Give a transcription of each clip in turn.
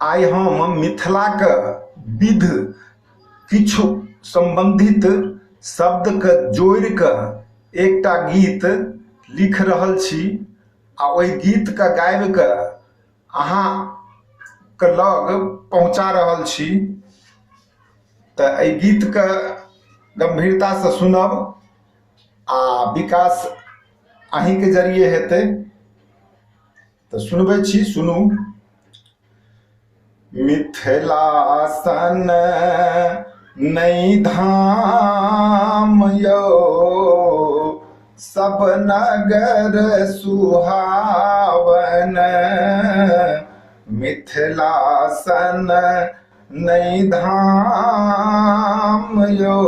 आइ हम मिथिलाक विध किछु संबंधित शब्द के जोड़ि कऽ एकटा गीत लिख रहल छी आ ओहि गीत के गाबि कऽ अहाँ के लग पहुंचा रहल छी। तऽ एहि गीत के गंभीरता से सुनब आ विकास अहीं के जरिए हेतै। तऽ सुनबै छी, सुनू। मिथिला सन नहि धाम यौ, सब नगर सुहावन। मिथिला सन नहि धाम यौ,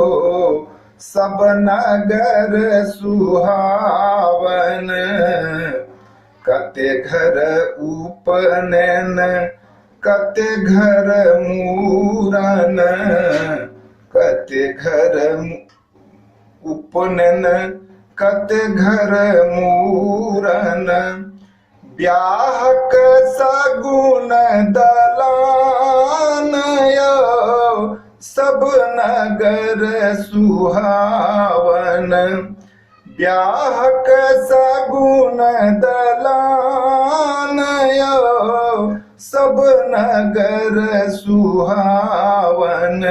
सब नगर सुहावन। कते घर उपनयन, कते घर मूरन, कते घर उपनयन, कते घर मूरन। ब्याहक सगुन दलान यौ, सब नगर सुहावन। ब्याहक सगुन दलान यौ, सब नगर सुहावन।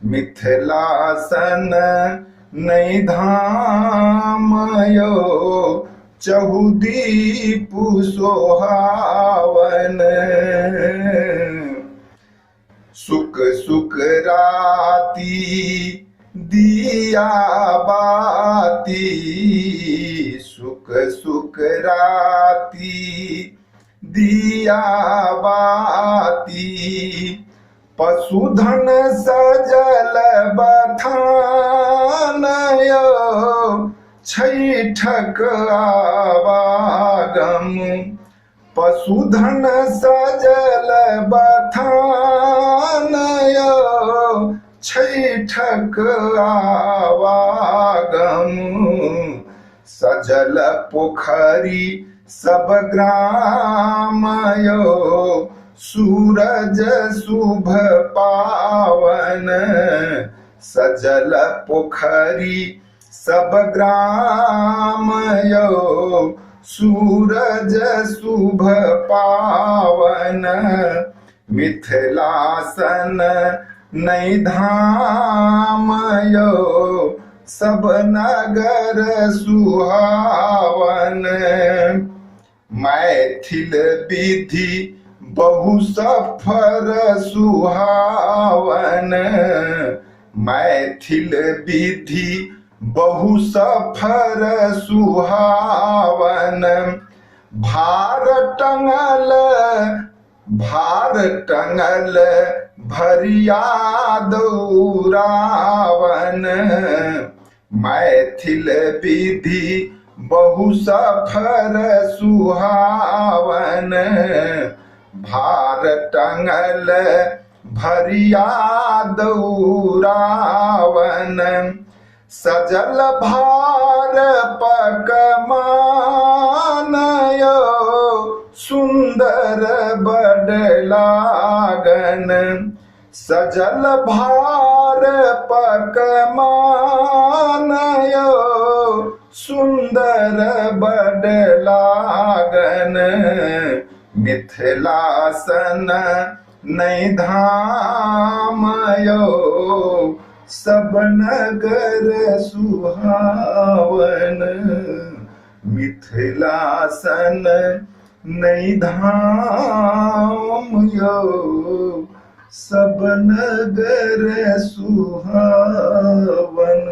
मिथिला सन नहि धाम यौ, चहुदीप सोहावन। सुख सुख राती दिया बाती, सुख सुख राती दिया बाती। पशुधन सजल बथान यौ, छठक आवागम। पशुधन सजल बथान यौ, छठक आवागम। सजल पोखरी सब ग्राम यौ, सूरज शुभ पावन। सजल पोखरी सब ग्राम यौ, सूरज शुभ पावन। मिथिला सन नहि धाम यौ, सब नगर सुहावन। मैथिल विधि बहु सफर सुहावन। मैथिल विधि बहु सफर सुहावन। भार टंगल, भार टंगल भरिया दौरावन। मैथिल विधि बहु सफर सुहावन। भार टंगल भरिया दौरावन। सजल भार पकमान यौ, सुंदर बड़ लागन। सजल भार पकमान यौ, सुंदर बड़ लागन। मिथिला सन नहि धाम यौ, सब नगर सुहावन। मिथिला सन नहि धाम यौ, सब नगर सुहावन।